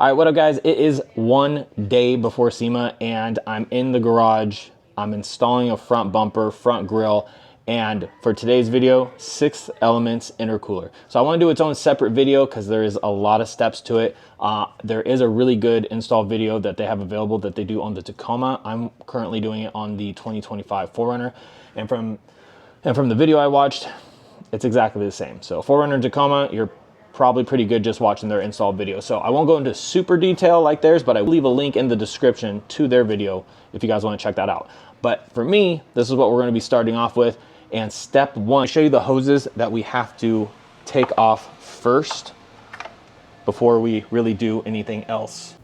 All right, what up guys? It is one day before SEMA and I'm in the garage. I'm installing a front bumper, front grille, and for today's video, 6 elements intercooler. So I want to do its own separate video because there is a lot of steps to it. There is a really good install video that they have available that they do on the Tacoma. I'm currently doing it on the 2025 4RUNNER, and from the video I watched, it's exactly the same. So 4RUNNER Tacoma, you're probably pretty good just watching their install video. So I won't go into super detail like theirs, but I will leave a link in the description to their video if you guys want to check that out. But for me, this is what we're going to be starting off with. And step one, I'll show you the hoses that we have to take off first before we really do anything else.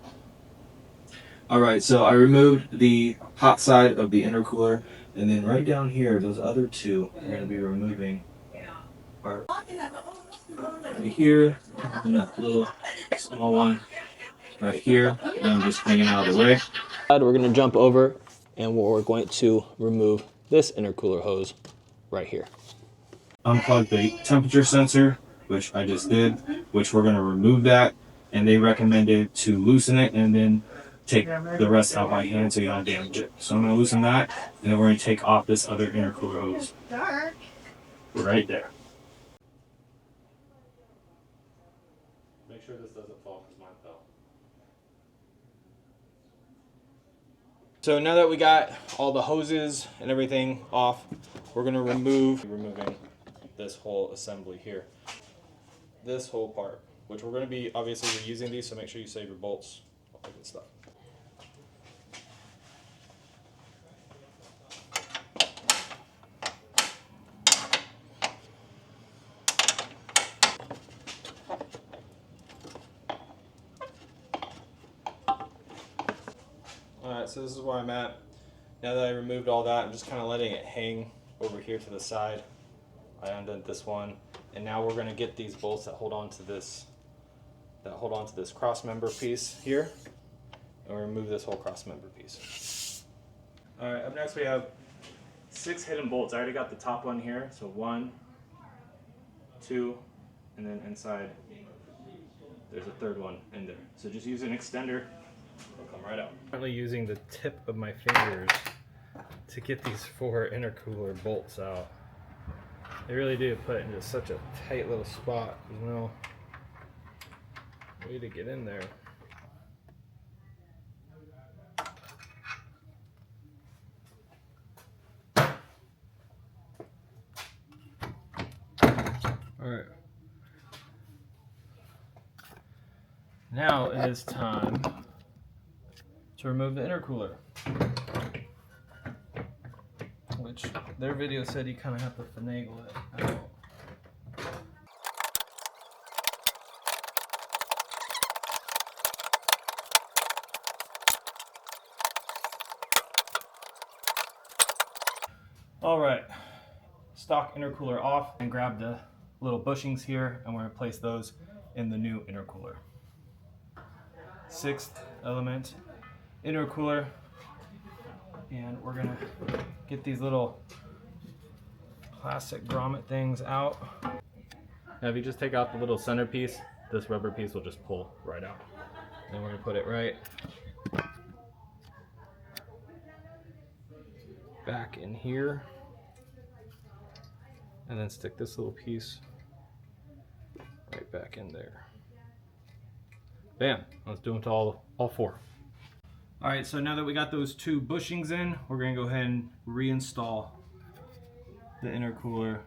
All right, so I removed the hot side of the intercooler, and then right down here, those other two we're going to be removing are right here, and that little small one right here, and I'm just hanging out of the way. We're going to jump over and we're going to remove this intercooler hose right here. Unplug the temperature sensor, which I just did, which we're going to remove that, and they recommended to loosen it and then take the rest out by hand so you don't damage it. So I'm going to loosen that, and then we're going to take off this other intercooler hose right there. Make sure this doesn't fall because mine fell. So now that we got all the hoses and everything off, we're going to removing this whole assembly here. This whole part, which we're going to be obviously reusing these, so make sure you save your bolts, all that good stuff. Alright, so this is where I'm at. Now that I removed all that, I'm just kind of letting it hang over here to the side. I undid this one, and now we're going to get these bolts that hold on to this cross member piece here, and we'll remove this whole cross member piece. Alright, up next we have 6 hidden bolts. I already got the top one here, so 1, 2, and then inside there's a third one in there. So just use an extender. They'll come right out. I'm currently using the tip of my fingers to get these 4 intercooler bolts out. They really do put it into such a tight little spot. There's no way to get in there. Alright. Now it is time to remove the intercooler, which their video said you kind of have to finagle it out. All right, stock intercooler off, and grab the little bushings here, and we're going to place those in the new intercooler. 6th element intercooler, and we're gonna get these little plastic grommet things out. Now if you just take out the little centerpiece, this rubber piece will just pull right out. And we're gonna put it right back in here, and then stick this little piece right back in there. Bam, let's do them to all 4. All right, so now that we got those 2 bushings in, we're gonna go ahead and reinstall the intercooler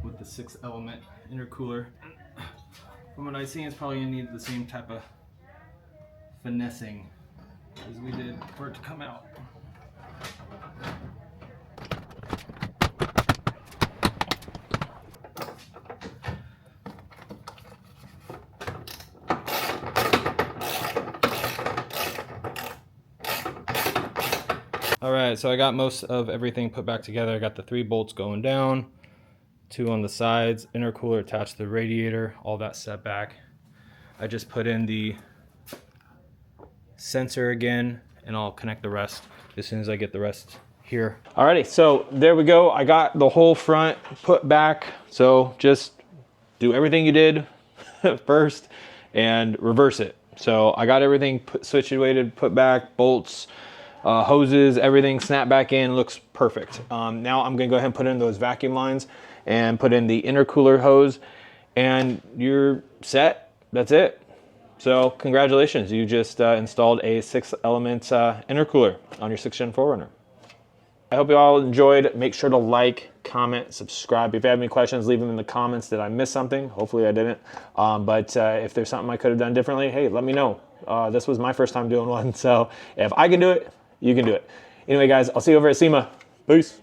with the 6 element intercooler. From what I see, it's probably gonna need the same type of finessing as we did for it to come out. Alright, so I got most of everything put back together. I got the 3 bolts going down, 2 on the sides, intercooler attached to the radiator, all that set back. I just put in the sensor again, and I'll connect the rest as soon as I get the rest here. Alrighty, so there we go. I got the whole front put back. So just do everything you did first and reverse it. So I got everything situated, put back, bolts, hoses, everything snapped back in, looks perfect. Now I'm gonna go ahead and put in those vacuum lines and put in the intercooler hose, and you're set. That's it. So congratulations, you just installed a 6-element intercooler on your 6th Gen 4Runner. I hope you all enjoyed. Make sure to like, comment, subscribe. If you have any questions, leave them in the comments. Did I miss something? Hopefully I didn't. But if there's something I could have done differently, hey, let me know. This was my first time doing one, so if I can do it, you can do it. Anyway, guys, I'll see you over at SEMA. Peace.